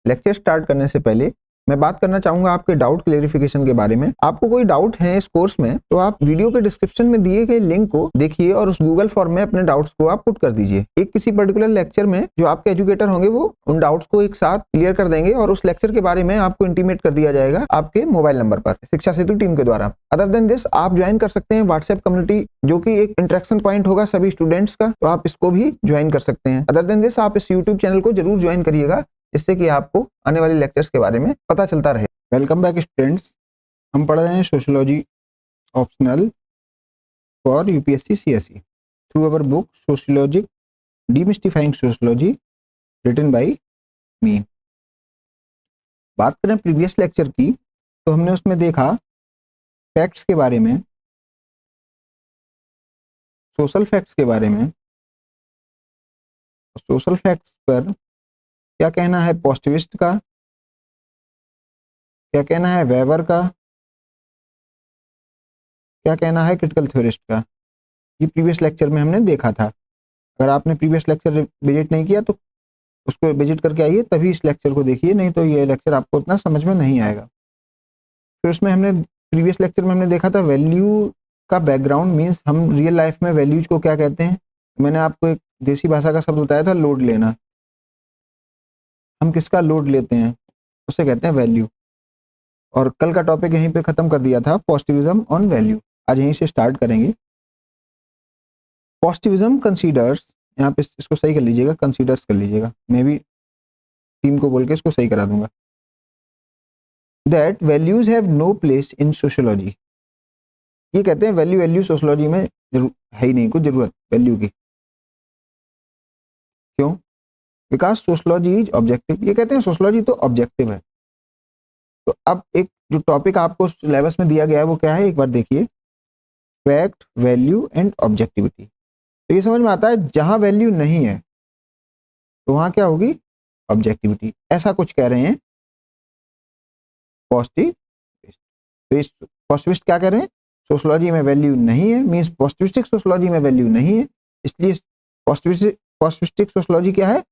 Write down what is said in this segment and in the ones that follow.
Lecture start करने से पहले मैं बात करना चाहूंगा आपके डाउट क्लेरिफिकेशन के बारे में। आपको कोई डाउट है इस कोर्स में तो आप वीडियो के डिस्क्रिप्शन में दिए गए लिंक को देखिए और उस गूगल फॉर्म में अपने डाउट्स को आप पुट कर दीजिए। एक किसी पर्टिकुलर लेक्चर में जो आपके एजुकेटर होंगे वो उन डाउट्स को एक साथ क्लियर कर देंगे और उस लेक्चर के बारे में आपको इंटीमेट कर दिया जाएगा आपके मोबाइल नंबर पर शिक्षा सेतु टीम के द्वारा। अदर देन दिस आप ज्वाइन कर सकते हैं व्हाट्सएप कम्युनिटी, जो कि एक इंटरेक्शन पॉइंट होगा सभी स्टूडेंट्स का, तो आप इसको भी ज्वाइन कर सकते हैं। अदर देन दिस आप इस यूट्यूब चैनल को जरूर ज्वाइन करिएगा, जिससे कि आपको आने वाले लेक्चर्स के बारे में पता चलता रहे। वेलकम बैक स्टूडेंट्स, हम पढ़ रहे हैं sociology optional for UPSC CSE through our book sociology demystifying sociology written by me. बात करें प्रीवियस लेक्चर की तो हमने उसमें देखा फैक्ट्स के बारे में, सोशल फैक्ट्स के बारे में। सोशल फैक्ट्स पर क्या कहना है पॉजिटिविस्ट का, क्या कहना है वेबर का, क्या कहना है क्रिटिकल थ्योरिस्ट का, ये प्रीवियस लेक्चर में हमने देखा था। अगर आपने प्रीवियस लेक्चर विजिट नहीं किया तो उसको विजिट करके आइए, तभी इस लेक्चर को देखिए, नहीं तो ये लेक्चर आपको उतना समझ में नहीं आएगा। फिर उसमें हमने प्रीवियस लेक्चर में हमने देखा था वैल्यू का बैकग्राउंड, मीन्स हम रियल लाइफ में वैल्यूज को क्या कहते हैं। मैंने आपको एक देसी भाषा का शब्द बताया था, लोड लेना। हम किसका लोड लेते हैं उसे कहते हैं वैल्यू। और कल का टॉपिक यहीं पे खत्म कर दिया था, पॉजिटिविज्म ऑन वैल्यू। आज यहीं से स्टार्ट करेंगे। पॉजिटिविज्म कंसीडर्स, यहाँ पे इसको सही कर लीजिएगा, कंसीडर्स कर लीजिएगा, मैं भी टीम को बोल के इसको सही करा दूंगा। That values have no place in sociology, ये कहते हैं वैल्यू सोशियोलॉजी में है ही नहीं कुछ जरूरत वैल्यू की। क्यों? Because sociology is objective. ये कहते हैं सोशियोलॉजी तो ऑब्जेक्टिव है। तो अब एक जो टॉपिक आपको सिलेबस में दिया गया है वो क्या है, एक बार देखिए, फैक्ट, वैल्यू एंड ऑब्जेक्टिविटी। तो ये समझ में आता है जहां वैल्यू नहीं है तो वहां क्या होगी, ऑब्जेक्टिविटी। ऐसा कुछ कह रहे हैं पॉजिटिविस्ट। तो इस पॉजिटिविस्ट क्या कह रहे हैं, सोशियोलॉजी में वैल्यू नहीं है, मींस पॉजिटिविस्टिक सोशियोलॉजी में वैल्यू नहीं है, इसलिए पॉजिटिविस्टिक सोशियोलॉजी क्या है,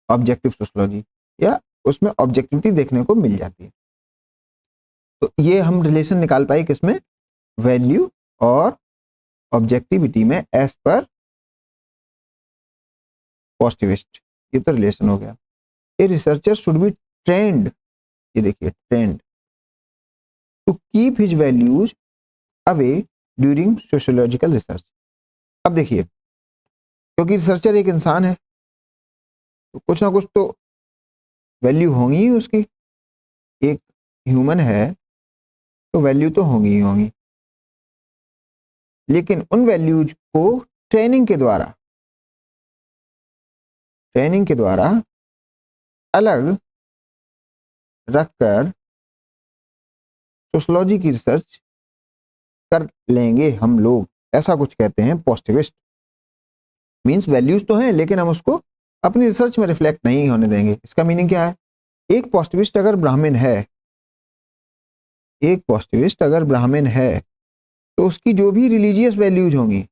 ऑब्जेक्टिव सोशियोलॉजी, या उसमें ऑब्जेक्टिविटी देखने को मिल जाती है। तो ये हम रिलेशन निकाल पाए किसमें, वैल्यू और ऑब्जेक्टिविटी में, एज पर पॉजिटिविस्ट। ये तो रिलेशन हो गया। A researcher should be trained, ये देखिए trained, to keep his values away during sociological research. अब देखिए, क्योंकि रिसर्चर एक इंसान है तो कुछ ना कुछ तो वैल्यू होंगी ही उसकी। एक ह्यूमन है तो वैल्यू तो होंगी ही होंगी, लेकिन उन वैल्यूज को ट्रेनिंग के द्वारा अलग रखकर सोशियोलॉजी की रिसर्च कर लेंगे हम लोग, ऐसा कुछ कहते हैं पॉजिटिविस्ट। मींस वैल्यूज तो हैं लेकिन हम उसको अपनी रिसर्च में रिफ्लेक्ट नहीं होने देंगे। इसका मीनिंग क्या है, एक पॉजिटिविस्ट अगर ब्राह्मण है, तो उसकी जो भी रिलीजियस वैल्यूज होंगी,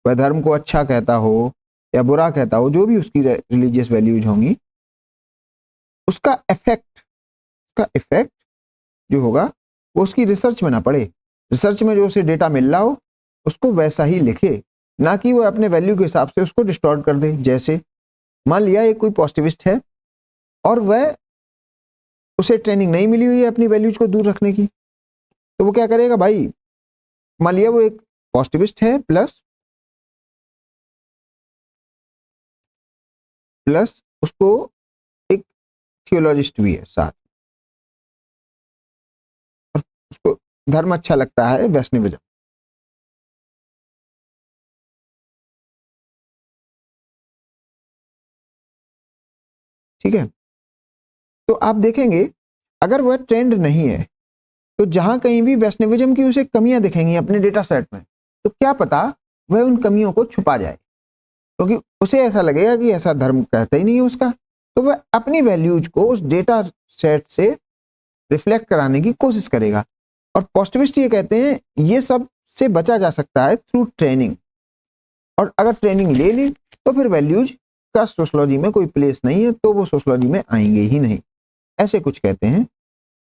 वह धर्म को अच्छा कहता हो या बुरा कहता हो, जो भी उसकी रिलीजियस वैल्यूज होंगी, उसका इफेक्ट जो होगा वो उसकी रिसर्च में ना पड़े। रिसर्च में जो उसे डेटा मिल रहा हो उसको वैसा ही लिखे, ना कि वो अपने वैल्यू के हिसाब से उसको डिस्टॉर्ट कर दे। जैसे मान लिया एक कोई पॉजिटिविस्ट है और वह उसे ट्रेनिंग नहीं मिली हुई है अपनी वैल्यूज को दूर रखने की, तो वो क्या करेगा भाई, मान लिया वो एक पॉजिटिविस्ट है प्लस उसको एक थियोलॉजिस्ट भी है साथ, और उसको धर्म अच्छा लगता है वैष्णविज्म। ठीक है, तो आप देखेंगे अगर वह ट्रेंड नहीं है तो जहां कहीं भी वैष्णविज्म की उसे कमियां दिखेंगी अपने डेटा सेट में, तो क्या पता वह उन कमियों को छुपा जाए, क्योंकि उसे ऐसा लगेगा कि ऐसा धर्म कहता ही नहीं है उसका, तो वह अपनी वैल्यूज को उस डेटा सेट से रिफ्लेक्ट कराने की कोशिश करेगा। और पॉजिटिविस्ट ये कहते हैं ये सब से बचा जा सकता है थ्रू ट्रेनिंग, और अगर ट्रेनिंग ले ली तो फिर वैल्यूज इसका सोशलॉजी में कोई प्लेस नहीं है तो वो सोशलॉजी में आएंगे ही नहीं, ऐसे कुछ कहते हैं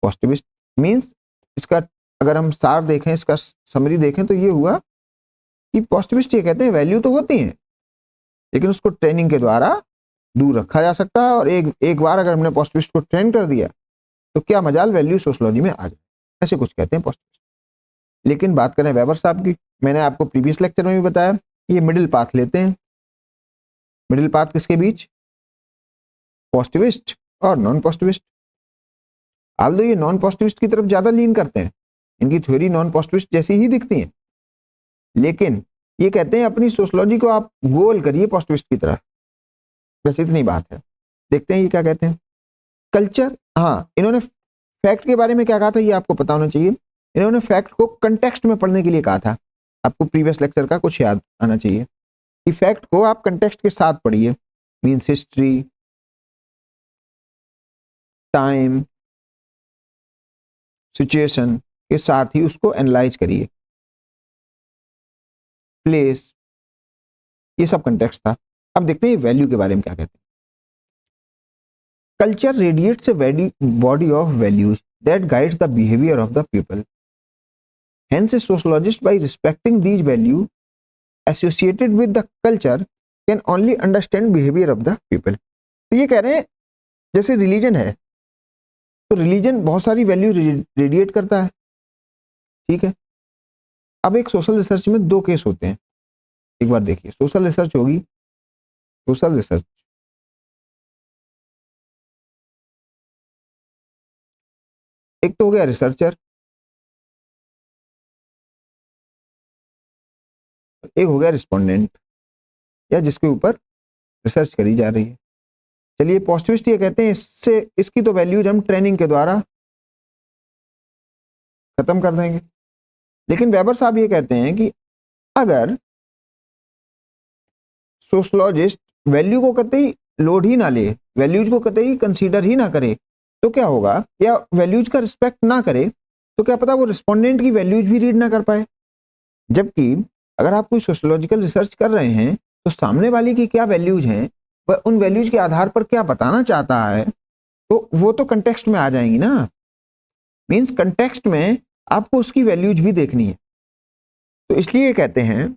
पॉजिटिविस्ट। मीन्स इसका अगर हम सार देखें, इसका समरी देखें तो ये हुआ कि पॉजिटिविस्ट ये कहते हैं वैल्यू तो होती है लेकिन उसको ट्रेनिंग के द्वारा दूर रखा जा सकता है, और एक बार अगर हमने पॉजिटिविस्ट को ट्रेन कर दिया तो क्या मजाल वैल्यू सोशलॉजी में आ जाए, ऐसे कुछ कहते हैं पॉजिटिविस्ट। लेकिन बात करें वेबर साहब की, मैंने आपको प्रीवियस लेक्चर में भी बताया ये मिडिल पाथ लेते हैं। मिडिल पाथ किसके बीच? पॉजिटिविस्ट और नॉन पॉजिटिविस्ट। आल्दो ये नॉन पॉजिटिविस्ट की तरफ ज्यादा लीन करते हैं, इनकी थ्योरी नॉन पॉजिटिविस्ट जैसी ही दिखती है, लेकिन ये कहते हैं अपनी सोशलॉजी को आप गोल करिए पॉजिटिविस्ट की तरह। बस इतनी बात है। देखते हैं ये क्या कहते हैं। कल्चर, हाँ, इन्होंने फैक्ट के बारे में क्या कहा था ये आपको पता होना चाहिए। इन्होंने फैक्ट को कंटेक्स्ट में पढ़ने के लिए कहा था। आपको प्रीवियस लेक्चर का कुछ याद आना चाहिए कि फैक्ट को आप कंटेक्स्ट के साथ पढ़िए। मीन्स हिस्ट्री, टाइम, सिचुएशन के साथ ही उसको एनालाइज करिए। प्लेस, ये सब कंटेक्स्ट था। अब देखते हैं वैल्यू के बारे में क्या कहते हैं। Culture radiates a body of values that guides the behaviour of the people. Hence, a sociologist, by respecting these values associated with the culture, can only understand behavior of the people. तो ये कह रहे हैं जैसे religion है तो religion बहुत सारी वैल्यू रेडिएट करता है, ठीक है। अब एक सोशल रिसर्च में दो केस होते हैं। एक बार देखिए, सोशल रिसर्च होगी, सोशल रिसर्च एक तो हो गया रिसर्चर, एक हो गया रिस्पोंडेंट या जिसके ऊपर रिसर्च करी जा रही है। चलिए पॉजिटिविस्ट ये कहते हैं इसकी तो वैल्यूज हम ट्रेनिंग के द्वारा खत्म कर देंगे। लेकिन वेबर साहब ये कहते हैं कि अगर सोशलॉजिस्ट वैल्यू को कतई लोड ही ना ले, वैल्यूज को कतई कंसीडर ही ना करे तो क्या होगा, या वैल्यूज का रिस्पेक्ट ना करे तो क्या पता वो रिस्पोंडेंट की वैल्यूज भी रीड ना कर पाए। जबकि अगर आप कोई सोशोलॉजिकल रिसर्च कर रहे हैं तो सामने वाले की क्या वैल्यूज हैं, वह उन वैल्यूज के आधार पर क्या बताना चाहता है, तो वो तो कंटेक्स्ट में आ जाएंगी ना। मींस कंटेक्स्ट में आपको उसकी वैल्यूज भी देखनी है। तो इसलिए कहते हैं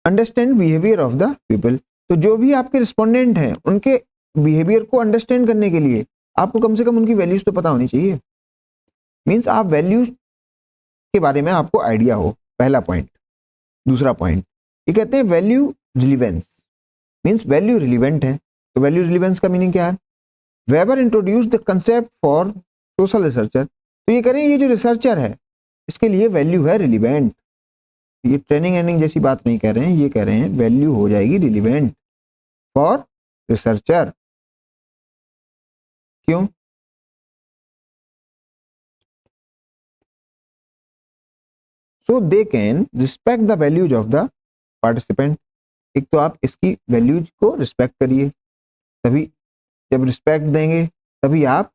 understand behaviour of the people. तो जो भी आपके रिस्पोंडेंट हैं उनके बिहेवियर को अंडरस्टैंड करने के लिए आपको कम से कम उनकी वैल्यूज तो पता होनी चाहिए। मींस आप वैल्यूज के बारे में आपको आइडिया हो, पहला पॉइंट। दूसरा पॉइंट ये कहते हैं value relevance. Means value relevant है। तो वैल्यू रिलीवेंस का मीनिंग क्या है? Weber introduced the concept for social researcher. तो ये कह रहे हैं ये जो रिसर्चर है इसके लिए वैल्यू है रिलीवेंट। ये ट्रेनिंग एंडिंग जैसी बात नहीं कह रहे हैं, ये कह रहे हैं वैल्यू हो जाएगी रिलीवेंट फॉर रिसर्चर। क्यों? So they can respect the values of the participant. एक तो आप इसकी वैल्यूज को रिस्पेक्ट करिए, तभी जब रिस्पेक्ट देंगे तभी आप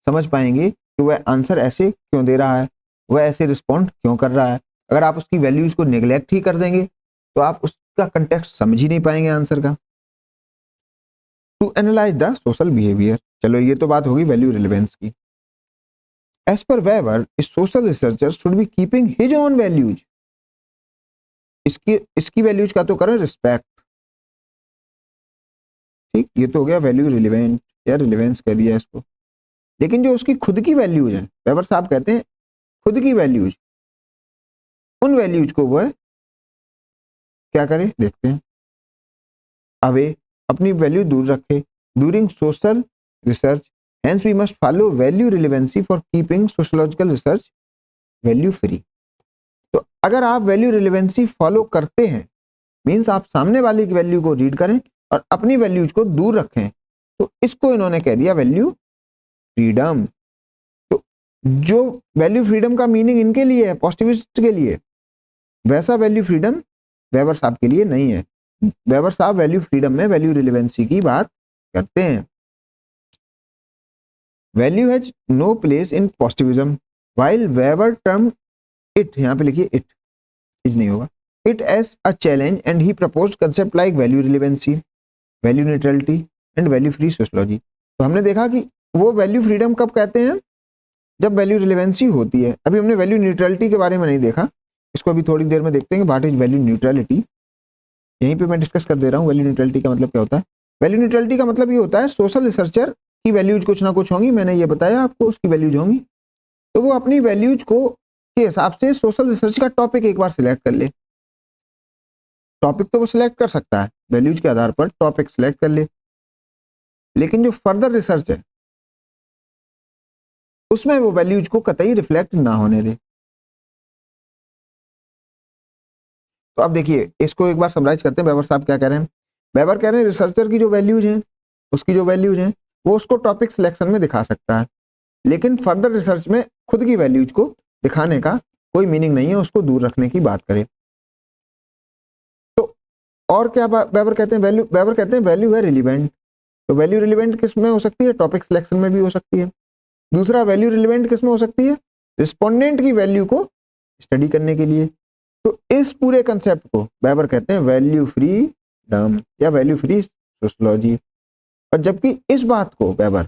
समझ पाएंगे कि वह आंसर ऐसे क्यों दे रहा है, वह ऐसे रिस्पॉन्ड क्यों कर रहा है। अगर आप उसकी वैल्यूज को निगलेक्ट ही कर देंगे तो आप उसका कंटेक्स्ट समझ ही नहीं पाएंगे आंसर का। To analyse the social behaviour. चलो ये तो बात होगी वैल्यू रिलेवेंस की। As per Weber social researcher should be keeping his own values. इसकी वैल्यूज का तो करें रिस्पेक्ट, ठीक। ये तो हो गया वैल्यू रिलेवेंट या रिलेवेंस कह दिया इसको। लेकिन जो उसकी खुद की वैल्यूज है, वेबर साहब कहते हैं खुद की वैल्यूज, उन वैल्यूज को वह क्या करे देखते हैं। अवे अपनी वैल्यू दूर रखे during social research. Hence we must follow value relevancy for keeping sociological research value free. तो अगर आप वैल्यू रिलेवेंसी फॉलो करते हैं मींस आप सामने वाले की वैल्यू को रीड करें और अपनी वैल्यूज को दूर रखें, तो इसको इन्होंने कह दिया वैल्यू फ्रीडम। तो जो वैल्यू फ्रीडम का मीनिंग इनके लिए है पॉजिटिविस्ट के लिए, वैसा वैल्यू फ्रीडम वेबर साहब के लिए नहीं है। वेबर साहब वैल्यू फ्रीडम में वैल्यू रिलेवेंसी की बात करते हैं। Value has no place in positivism while Weber term it, यहां पे लिखिए इट, इज नहीं होगा, it as a challenge and he proposed concept like value relevancy. Value neutrality and value free sociology. तो हमने देखा कि वो वैल्यू फ्रीडम कब कहते हैं, जब वैल्यू रिलेवेंसी होती है। अभी हमने वैल्यू न्यूट्रलिटी के बारे में नहीं देखा, इसको अभी थोड़ी देर में देखते हैं कि व्हाट इज वैल्यू न्यूट्रलिटी। यहीं पे मैं डिस्कस कर दे रहा हूँ वैल्यू न्यूट्रलिटी का मतलब क्या होता है। वैल्यू न्यूट्रलिटी का मतलब ये होता है सोशल रिसर्चर की वैल्यूज कुछ ना कुछ होंगी, मैंने ये बताया आपको उसकी वैल्यूज होंगी, तो वो अपनी वैल्यूज को के हिसाब से सोशल रिसर्च का टॉपिक एक बार सिलेक्ट कर ले। टॉपिक तो वो सिलेक्ट कर सकता है, वैल्यूज के आधार पर टॉपिक सिलेक्ट कर ले, लेकिन जो फर्दर रिसर्च है उसमें वो वैल्यूज को कतई रिफ्लेक्ट ना होने दे। तो अब देखिए इसको एक बार समराइज करते हैं, वेबर साहब क्या कह रहे हैं। वेबर कह रहे हैं रिसर्चर की जो वैल्यूज हैं, उसकी जो वैल्यूज हैं वो उसको टॉपिक सिलेक्शन में दिखा सकता है, लेकिन फर्दर रिसर्च में खुद की वैल्यूज को दिखाने का कोई मीनिंग नहीं है, उसको दूर रखने की बात करें तो। और क्या वेबर कहते हैं, वेबर कहते हैं वैल्यू है रिलीवेंट। तो वैल्यू रिलीवेंट किस में हो सकती है, टॉपिक सिलेक्शन में भी हो सकती है। दूसरा वैल्यू रिलीवेंट किस में हो सकती है, रिस्पोंडेंट की वैल्यू को स्टडी करने के लिए। तो इस पूरे कंसेप्ट को वेबर कहते हैं वैल्यू फ्रीडम या वैल्यू फ्री सोशलॉजी। और जबकि इस बात को वेबर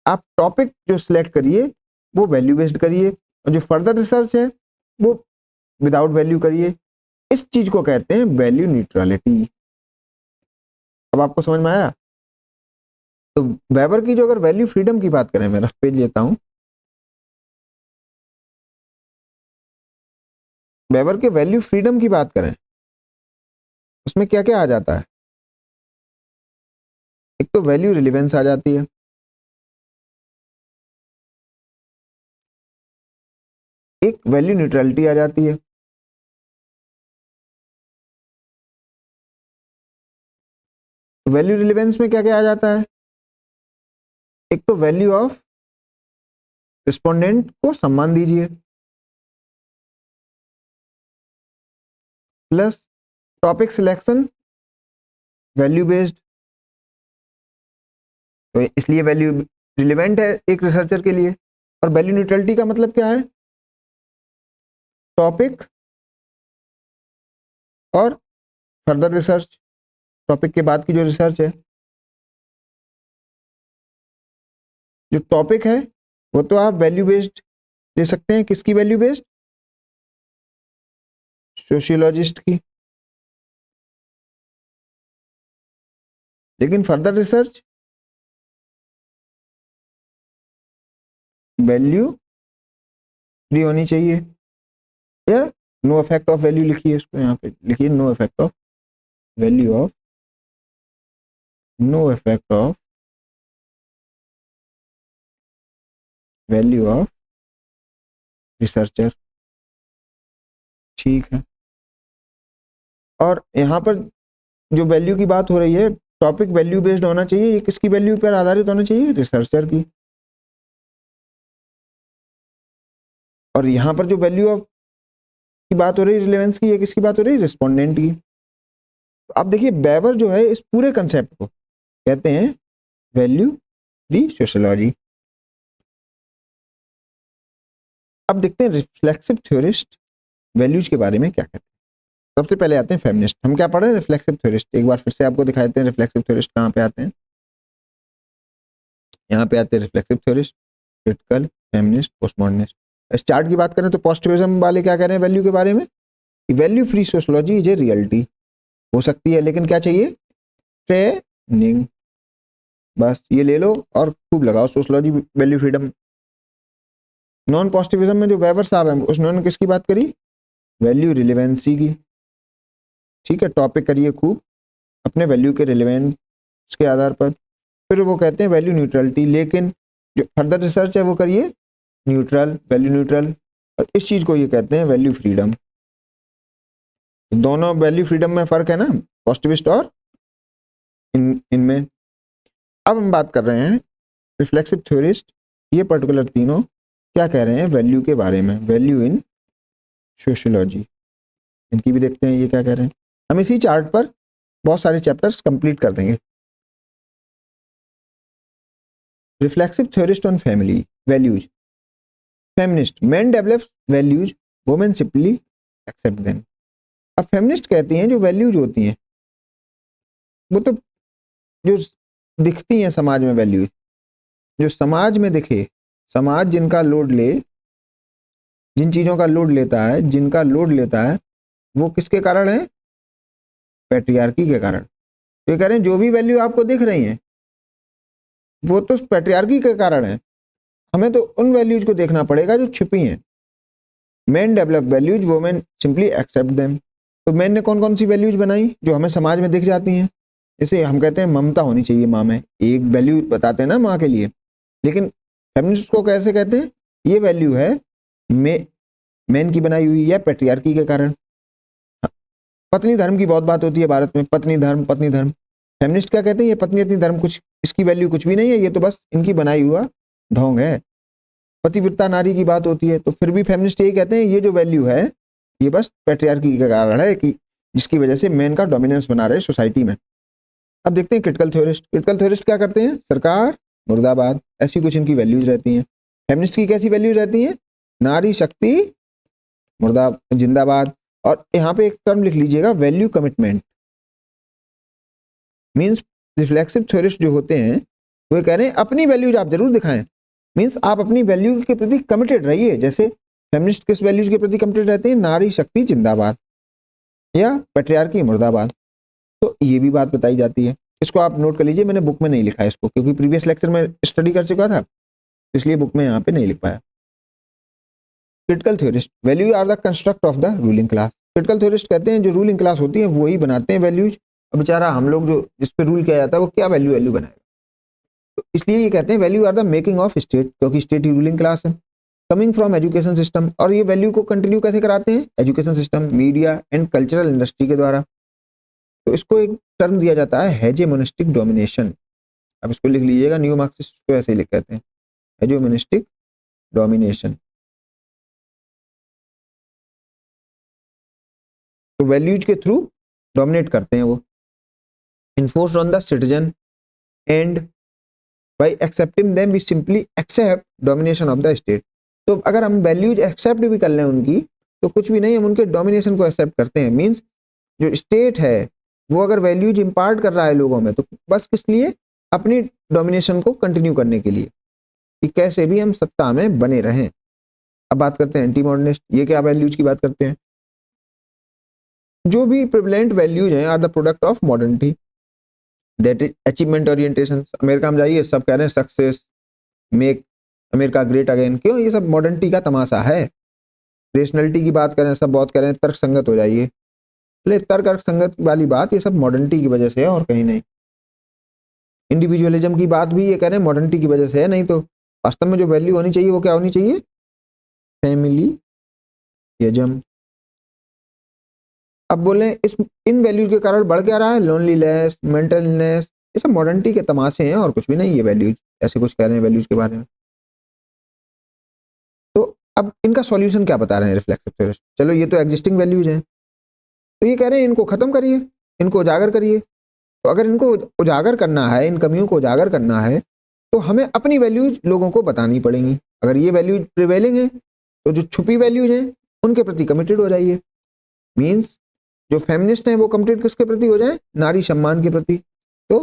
आप टॉपिक जो सिलेक्ट करिए वो वैल्यू बेस्ड करिए, और जो फर्दर रिसर्च है वो विदाउट वैल्यू करिए। इस चीज को कहते हैं वैल्यू न्यूट्रलिटी। अब आपको समझ में आया। तो वेबर की जो अगर वैल्यू फ्रीडम की बात करें, मैं रफ पेज लेता हूं, वेबर के वैल्यू फ्रीडम की बात करें उसमें क्या क्या आ जाता है। एक तो वैल्यू रिलेवेंस आ जाती है, एक वैल्यू न्यूट्रलिटी आ जाती है, वैल्यू रिलेवेंस में क्या क्या आ जाता है, एक तो वैल्यू ऑफ रिस्पोंडेंट को सम्मान दीजिए, plus topic selection value based. तो इसलिए वैल्यू रिलेवेंट है एक रिसर्चर के लिए। और वैल्यू न्यूट्रलिटी का मतलब क्या है, टॉपिक और फर्दर रिसर्च, टॉपिक के बाद की जो रिसर्च है। जो टॉपिक है वो तो आप वैल्यू बेस्ड ले सकते हैं, किसकी वैल्यू बेस्ड, सोशियोलॉजिस्ट की। लेकिन फर्दर रिसर्च वैल्यू फ्री होनी चाहिए, या नो इफेक्ट ऑफ वैल्यू लिखिए, इसको यहाँ पे लिखिए no effect of value of, no effect of value of researcher. ठीक है। और यहाँ पर जो वैल्यू की बात हो रही है, टॉपिक वैल्यू बेस्ड होना चाहिए, ये किसकी वैल्यू पर आधारित होना चाहिए, रिसर्चर की। और यहाँ पर जो वैल्यू ऑफ की बात हो रही है रिलेवेंस की, ये किसकी बात हो रही है, रिस्पोंडेंट की। तो आप देखिए वेबर जो है इस पूरे कंसेप्ट को कहते हैं वैल्यू फ्री सोशियोलॉजी। अब देखते हैं रिफ्लेक्सिव थ्योरिस्ट वैल्यूज के बारे में क्या कहते हैं। सबसे पहले आते हैं फेमिनिस्ट। हम क्या पढ़ रहे हैं, रिफ्लेक्सिव थ्योरिस्ट। एक बार फिर से आपको दिखा देते हैं रिफ्लेक्सिव थ्योरिस्ट कहाँ पे आते हैं। यहाँ पे आते हैं reflexive theorist, critical, feminist, post modernist. Start की बात करें तो पॉजिटिविज्म वाले क्या कह रहे हैं वैल्यू के बारे में, value free sociology is a reality. हो सकती है लेकिन क्या चाहिए, ट्रेनिंग। बस ये ले लो और खूब लगाओ sociology value freedom. Non positivism में जो वेबर साहब हैं उन्होंने किसकी बात करी, वैल्यू रिलेवेंसी की। ठीक है, टॉपिक करिए खूब अपने वैल्यू के रिलेवेंस के आधार पर। फिर वो कहते हैं वैल्यू न्यूट्रलिटी, लेकिन जो फर्दर रिसर्च है वो करिए न्यूट्रल, वैल्यू न्यूट्रल। और इस चीज को ये कहते हैं वैल्यू फ्रीडम। दोनों वैल्यू फ्रीडम में फर्क है ना, पॉजिटिविस्ट और इनमें। अब हम बात कर रहे हैं रिफ्लेक्सिव थ्योरिस्ट, ये पर्टिकुलर तीनों क्या कह रहे हैं वैल्यू के बारे में, वैल्यू इन सोशियोलॉजी। इनकी भी देखते हैं ये क्या कह रहे हैं। हम इसी चार्ट पर बहुत सारे चैप्टर्स कंप्लीट कर देंगे। Reflexive theorist on family values. Feminist, man develops values, women simply accept them. अब फेमिनिस्ट कहती हैं जो वैल्यूज होती हैं वो तो जो दिखती हैं समाज में वैल्यूज, जो समाज में दिखे, समाज जिनका लोड ले, जिन चीजों का लोड लेता है, जिनका लोड लेता है, वो किसके कारण है? पैट्रियार्की के कारण। तो ये कह रहे हैं जो भी वैल्यू आपको दिख रही हैं वो तो पैट्रियार्की के कारण है। हमें तो उन वैल्यूज को देखना पड़ेगा जो छिपी हैं। Man develop values, women simply accept them. तो मैन ने कौन कौन सी वैल्यूज बनाई जो हमें समाज में दिख जाती हैं? जैसे हम कहते हैं ममता होनी चाहिए माँ में, एक वैल्यू बताते हैं ना माँ के लिए, लेकिन फेमिनिस्ट को कैसे कहते हैं? ये वैल्यू है मैन की बनाई हुई या पैट्रियार्की के कारण। पत्नी धर्म की बहुत बात होती है भारत में, पत्नी धर्म, पत्नी धर्म। फेमिनिस्ट क्या कहते हैं? ये पत्नी पत्नी धर्म कुछ, इसकी वैल्यू कुछ भी नहीं है, ये तो बस इनकी बनाई हुआ ढोंग है। पतिव्रता नारी की बात होती है तो फिर भी फेमिनिस्ट यही कहते हैं ये जो वैल्यू है ये बस पैट्रियार्की के कारण है, कि जिसकी वजह से मेन का डोमिनेंस बना रहे सोसाइटी में। अब देखते हैं क्रिटिकल थ्योरिस्ट। क्रिटिकल थ्योरिस्ट क्या करते हैं? सरकार मुर्दाबाद, ऐसी कुछ इनकी वैल्यूज रहती हैं। फेमिनिस्ट की कैसी वैल्यूज रहती हैं? नारी शक्ति मुर्दा जिंदाबाद। और यहाँ पे एक टर्म लिख लीजिएगा, value commitment. Means reflexive theorist जो होते हैं वो कह रहे हैं अपनी वैल्यूज आप जरूर दिखाएं, मीन्स आप अपनी वैल्यू के प्रति कमिटेड रहिए। जैसे फेमिनिस्ट किस वैल्यूज के प्रति कमिटेड रहते हैं? नारी शक्ति जिंदाबाद या पैट्रियार्की मुर्दाबाद। तो ये भी बात बताई जाती है। इसको आप नोट कर लीजिए, मैंने बुक में नहीं लिखा है इसको क्योंकि प्रीवियस लेक्चर में स्टडी कर चुका था, इसलिए बुक में यहाँ पे नहीं लिख पाया। Critical theorist, value are the construct of the ruling class. Critical theorist कहते हैं जो रूलिंग क्लास होती है वही बनाते हैं वैल्यूज। अब बेचारा हम लोग जो जिस पे रूल किया जाता है वो क्या वैल्यू बनाएगा? तो इसलिए ये कहते हैं value are the making of state, क्योंकि स्टेट ही रूलिंग क्लास है। कमिंग फ्रॉम एजुकेशन सिस्टम, और ये वैल्यू को कंटिन्यू कैसे कराते हैं? Education system, media and cultural industry के द्वारा। तो इसको एक टर्म दिया जाता है हेजेमोनिस्टिक डोमिनेशन। अब इसको लिख लीजिएगा, न्यू मार्क्सिस्ट को ऐसे ही लिख कहते हैं, हेजेमोनिस्टिक डोमिनेशन। तो वैल्यूज के थ्रू डोमिनेट करते हैं वो। Enforced on the citizen and by accepting them we simply accept domination of the state. तो अगर हम वैल्यूज एक्सेप्ट भी कर लें उनकी तो कुछ भी नहीं, हम उनके डोमिनेशन को एक्सेप्ट करते हैं। मीन्स जो स्टेट है वो अगर वैल्यूज इम्पार्ट कर रहा है लोगों में तो बस किस लिए? अपनी डोमिनेशन को कंटिन्यू करने के लिए, कि कैसे भी हम सत्ता में बने रहें। अब बात करते हैं एंटी मॉडर्निस्ट। ये क्या वैल्यूज की बात करते हैं? जो भी प्रिवलेंट वैल्यूज हैं are the product of modernity, that is achievement orientation. America में जाइए सब कह रहे हैं success, make America great again. क्यों? ये सब मॉडर्निटी का तमाशा है। रेशनलिटी की बात करें सब बहुत कह रहे हैं तर्क संगत हो जाइए, तर्क संगत वाली बात ये सब मॉडर्निटी की वजह से है और कहीं नहीं। इंडिविजुअलिज्म की बात भी ये कह रहे हैं मॉडर्निटी की वजह से है, नहीं तो वास्तव में जो वैल्यू होनी चाहिए वो क्या होनी चाहिए? फैमिलीयज्म। अब बोले इस इन वैल्यू के कारण बढ़ क्या रहा है? लोनलीनेस, मेंटल इलनेस, ये सब मॉडर्निटी के तमाशे हैं और कुछ भी नहीं। ये वैल्यूज ऐसे कुछ कह रहे हैं वैल्यूज के बारे में। तो अब इनका सॉल्यूशन क्या बता रहे हैं रिफ्लेक्सिव थ्योरिस्ट? चलो ये तो एग्जिस्टिंग वैल्यूज हैं, तो ये कह रहे हैं इनको खत्म करिए, इनको उजागर करिए। तो अगर इनको उजागर करना है, इन कमियों को उजागर करना है तो हमें अपनी वैल्यूज लोगों को बतानी पड़ेंगी। अगर ये वैल्यूज प्रिवेलिंग है तो जो छुपी वैल्यूज हैं उनके प्रति कमिटेड हो जाइए। मीन्स जो फेमिनिस्ट हैं वो कमिटेड किसके प्रति हो जाए? नारी सम्मान के प्रति। तो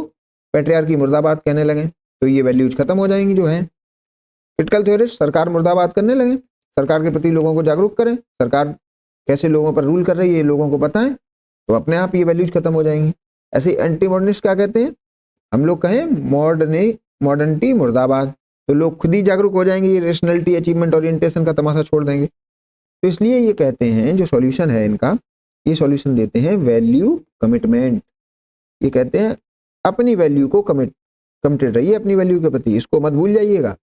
पैट्रियार्की मुर्दाबाद कहने लगे तो ये वैल्यूज खत्म हो जाएंगी जो है। क्रिटिकल थ्योरिस्ट सरकार मुर्दाबाद करने लगे, सरकार के प्रति लोगों को जागरूक करें, सरकार कैसे लोगों पर रूल कर रही है ये लोगों को बताएं, तो अपने आप ये वैल्यूज खत्म हो जाएंगी। ऐसे एंटी मॉडर्निस्ट क्या कहते हैं? हम लोग कहें मॉडर्निटी मुर्दाबाद, तो लोग खुद ही जागरूक हो जाएंगे, ये रेशनलिटी अचीवमेंट ओरिएंटेशन का तमाशा छोड़ देंगे। तो इसलिए ये कहते हैं जो सॉल्यूशन है इनका, ये सॉल्यूशन देते हैं वैल्यू कमिटमेंट। ये कहते हैं अपनी वैल्यू को कमिटेड रहिए अपनी वैल्यू के प्रति, इसको मत भूल जाइएगा।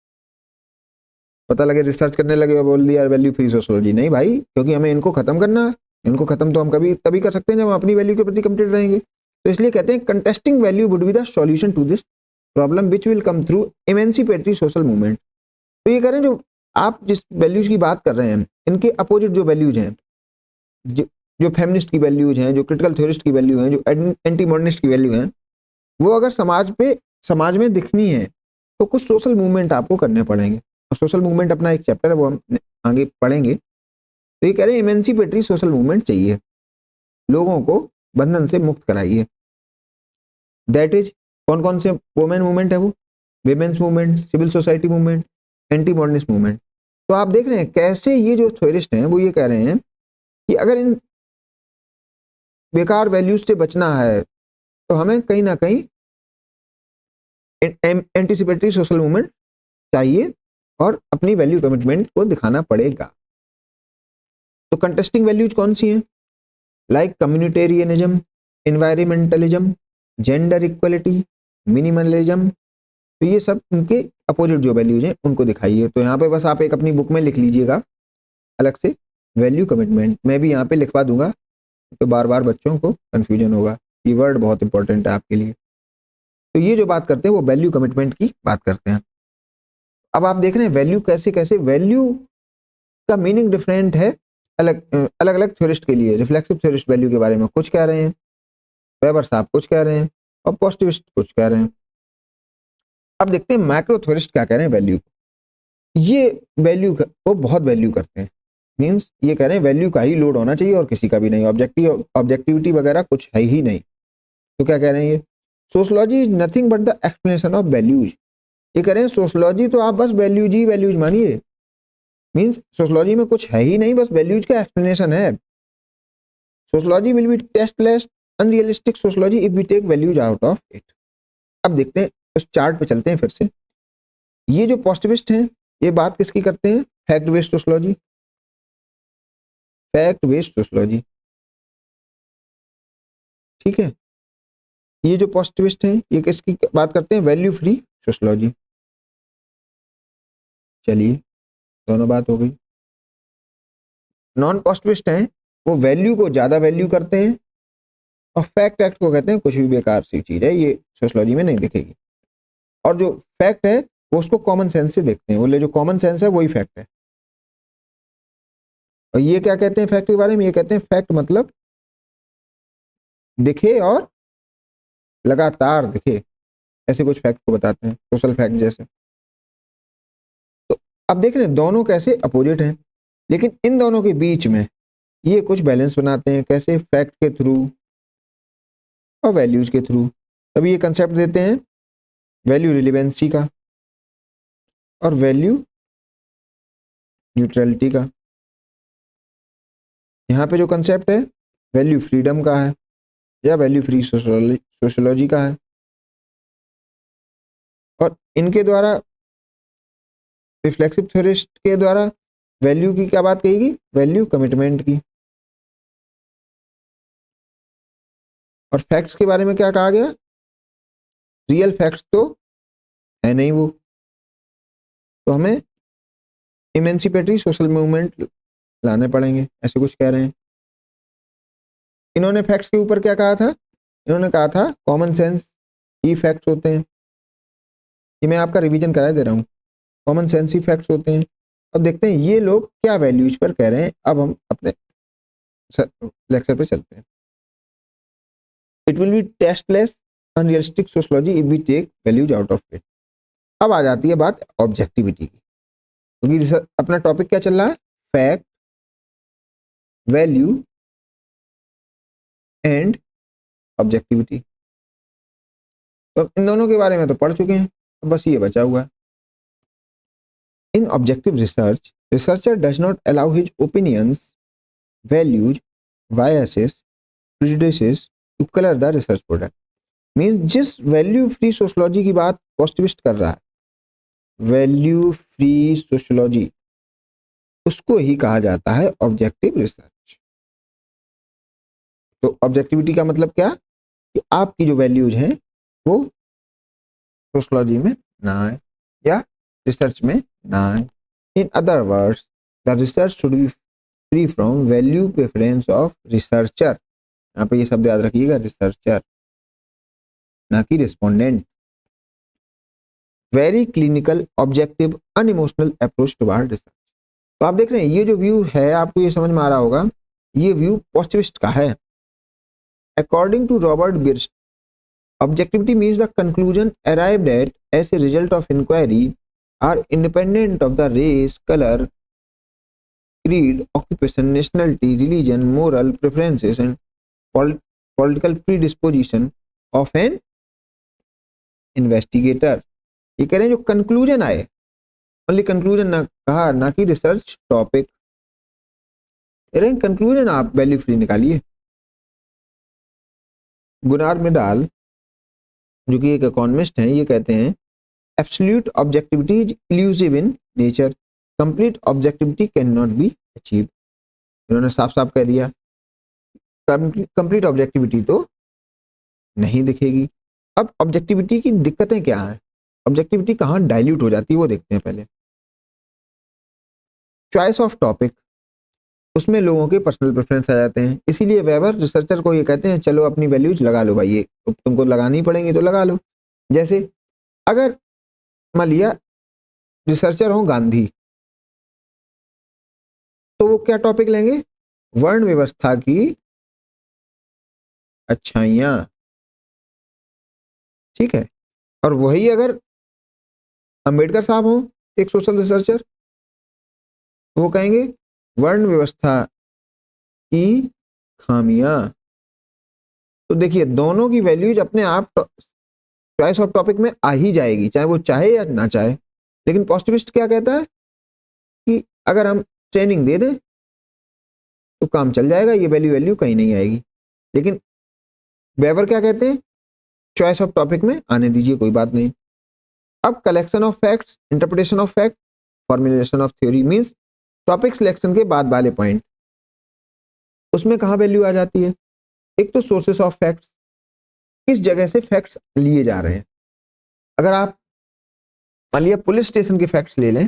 पता लगे रिसर्च करने लगे और बोल दिया वैल्यू फ्री सोशियोलॉजी, नहीं भाई, क्योंकि हमें इनको खत्म करना है। इनको खत्म तो हम कभी तभी कर सकते हैं जब हम अपनी वैल्यू के प्रति कमिटेड रहेंगे। तो इसलिए कहते हैं contesting value would be the solution to this problem which will come through emancipatory social movement. तो ये कह रहे हैं जो आप जिस वैल्यूज की बात कर रहे हैं इनके अपोजिट जो वैल्यूज हैं, जो फेमिनिस्ट की वैल्यूज हैं, जो क्रिटिकल थ्योरिस्ट की वैल्यू हैं, जो एंटी मॉडर्निस्ट की वैल्यू हैं, वो अगर समाज में दिखनी है तो कुछ सोशल मूवमेंट आपको करने पड़ेंगे। और सोशल मूवमेंट अपना एक चैप्टर है, वो हम आगे पढ़ेंगे। तो ये कह रहे हैं इमेंसिपेटरी सोशल मूवमेंट चाहिए, लोगों को बंधन से मुक्त कराइए। दैट इज कौन कौन से वुमेन मूवमेंट है वो, women's movement, civil society movement, anti modernist movement. तो आप देख रहे हैं कैसे ये जो थ्योरिस्ट हैं वो ये कह रहे हैं कि अगर इन बेकार वैल्यूज से बचना है तो हमें कहीं ना कहीं एंटीसिपेटरी सोशल मूवमेंट चाहिए और अपनी वैल्यू कमिटमेंट को दिखाना पड़ेगा। तो कंटेस्टिंग वैल्यूज कौन सी हैं, लाइक कम्युनिटेरियनिज्म, इन्वायरमेंटलिज्म, जेंडर इक्वलिटी, मिनिमलिज्म। तो ये सब उनके अपोजिट जो वैल्यूज हैं उनको दिखाइए। तो यहाँ पे बस आप एक अपनी बुक में लिख लीजिएगा अलग से वैल्यू कमिटमेंट, मैं भी यहाँ पे लिखवा दूंगा तो बार बार बच्चों को कंफ्यूजन होगा, ये वर्ड बहुत इंपॉर्टेंट है आपके लिए। तो ये जो बात करते हैं वो वैल्यू कमिटमेंट की बात करते हैं। अब आप देख रहे हैं वैल्यू कैसे कैसे वैल्यू का मीनिंग डिफरेंट है अलग अलग अलग थ्योरिस्ट के लिए। रिफ्लेक्सिव थ्योरिस्ट वैल्यू के बारे में कुछ कह रहे हैं, वेबर साहब कुछ कह रहे हैं और पॉजिटिविस्ट कुछ कह रहे हैं। अब देखते हैं मैक्रो थ्योरिस्ट क्या कह रहे हैं वैल्यू। ये वैल्यू को बहुत वैल्यू करते हैं, मींस ये कह रहे हैं वैल्यू का ही लोड होना चाहिए और किसी का भी नहीं, ऑब्जेक्टिविटी वगैरह कुछ है ही नहीं। तो क्या कह रहे हैं ये, sociology is nothing but the explanation of values. ये कह रहे हैं सोशलॉजी तो आप बस वैल्यूज ही वैल्यूज मानिए, मींस सोशलॉजी में कुछ है ही नहीं, बस वैल्यूज का एक्सप्लेनेशन है। Sociology will be tasteless unrealistic sociology if we take values out of it. अब देखते हैं उस चार्ट पे चलते हैं फिर से। ये जो पॉजिटिविस्ट हैं ये बात किसकी करते हैं, fact based sociology, fact based sociology, ठीक है। ये जो पॉजिटिविस्ट हैं ये किसकी बात करते हैं, वैल्यू फ्री सोशलॉजी। चलिए दोनों बात हो गई। नॉन पॉजिटिविस्ट हैं वो वैल्यू को ज्यादा वैल्यू करते हैं और फैक्ट एक्ट को कहते हैं कुछ भी बेकार सी चीज है, ये सोशलॉजी में नहीं दिखेगी। और जो फैक्ट है वो उसको कॉमन सेंस से देखते हैं, बोले जो कॉमन सेंस है वही फैक्ट है। और ये क्या कहते हैं फैक्ट के बारे में, ये कहते हैं फैक्ट मतलब दिखे और लगातार दिखे, ऐसे कुछ फैक्ट को बताते हैं, सोशल फैक्ट जैसे। तो अब देख रहे हैं दोनों कैसे अपोजिट हैं, लेकिन इन दोनों के बीच में ये कुछ बैलेंस बनाते हैं, कैसे, फैक्ट के थ्रू और वैल्यूज के थ्रू। तभी ये कंसेप्ट देते हैं वैल्यू रिलेवेंसी का और वैल्यू न्यूट्रलिटी का। यहाँ पे जो कंसेप्ट है वैल्यू फ्रीडम का है या वैल्यू फ्री सोशलॉजी का है। और इनके द्वारा रिफ्लेक्सिव थ्योरिस्ट के द्वारा वैल्यू की क्या बात कहेगी, वैल्यू कमिटमेंट की। और फैक्ट्स के बारे में क्या कहा गया, रियल फैक्ट्स तो है नहीं वो, तो हमें इमेंसिपेटरी सोशल मूवमेंट लाने पड़ेंगे, ऐसे कुछ कह रहे हैं। इन्होंने फैक्ट्स के ऊपर क्या कहा था, इन्होंने कहा था कॉमन सेंस ही फैक्ट्स होते हैं। ये मैं आपका रिवीजन करा दे रहा हूँ, कॉमन सेंस ही फैक्ट्स होते हैं। अब देखते हैं ये लोग क्या वैल्यूज पर कह रहे हैं। अब हम अपने लेक्चर पे चलते हैं। It will be tasteless unrealistic sociology if we take values out of it. अब आ जाती है बात ऑब्जेक्टिविटी की, क्योंकि अपना टॉपिक क्या चल रहा है, फैक्ट, वैल्यू एंड ऑब्जेक्टिविटी। तो इन दोनों के बारे में तो पढ़ चुके हैं, अब बस ये बचा हुआ है। In objective research researcher does not allow his opinions, values, biases, prejudices to colour the research product. Means जिस वैल्यू फ्री सोशलॉजी की बात पॉजिटिविस्ट कर रहा है, वैल्यू फ्री सोशलॉजी, उसको ही कहा जाता है ऑब्जेक्टिव रिसर्च। तो ऑब्जेक्टिविटी का मतलब क्या, कि आपकी जो वैल्यूज हैं वो सोशलॉजी में ना आए या रिसर्च में ना आए। In other words the research should be free from value preference of researcher. यहाँ पे ये शब्द याद रखिएगा, रिसर्चर ना कि respondent. Very clinical objective unemotional approach toward research. तो आप देख रहे हैं ये जो व्यू है आपको ये समझ में आ रहा होगा, ये व्यू पॉजिटिविस्ट का है। According to Robert Bierstedt, objectivity means the conclusion arrived at as a result of inquiry are independent of the race, color, creed, occupation, nationality, religion, moral preferences and political predisposition of an investigator. ये कह रहे हैं जो conclusion आए, only conclusion ना कहा, ना कि रिसर्च टॉपिक। कह रहे हैं कंक्लूजन आप वैल्यू फ्री निकालिए। गुनार मेडाल जो कि एक इकोनॉमिस्ट हैं, ये कहते हैं absolute objectivity is elusive in nature, complete objectivity can not be achieve. इन्होंने साफ साफ कह दिया कंप्लीट ऑब्जेक्टिविटी तो नहीं दिखेगी। अब ऑब्जेक्टिविटी की दिक्कतें क्या हैं, ऑब्जेक्टिविटी कहाँ डाइल्यूट हो जाती है वो देखते हैं पहले। चॉइस ऑफ टॉपिक, उसमें लोगों के पर्सनल प्रेफरेंस आ जाते हैं, इसीलिए वेबर रिसर्चर को ये कहते हैं चलो अपनी वैल्यूज लगा लो भाई, ये तुमको लगानी पड़ेंगी तो लगा लो। जैसे अगर मान लिया रिसर्चर हो गांधी, तो वो क्या टॉपिक लेंगे, वर्ण व्यवस्था की अच्छाइयां, ठीक है। और वही अगर अंबेडकर साहब हो एक सोशल रिसर्चर, तो वो कहेंगे वर्ण व्यवस्था की खामियां। तो देखिए दोनों की वैल्यूज अपने आप चॉइस ऑफ टॉपिक में आ ही जाएगी, चाहे वो चाहे या ना चाहे। लेकिन पॉजिटिविस्ट क्या कहता है कि अगर हम ट्रेनिंग दे दें तो काम चल जाएगा, ये वैल्यू वैल्यू कहीं नहीं आएगी। लेकिन वेबर क्या कहते हैं, चॉइस ऑफ टॉपिक में आने दीजिए, कोई बात नहीं। अब collection of facts, interpretation of fact, formulation of theory, means topic selection के बाद वाले पॉइंट, उसमें कहाँ वैल्यू आ जाती है। एक तो सोर्सेस ऑफ फैक्ट्स, किस जगह से फैक्ट्स लिए जा रहे हैं। अगर आप मान लिया पुलिस स्टेशन के फैक्ट्स ले लें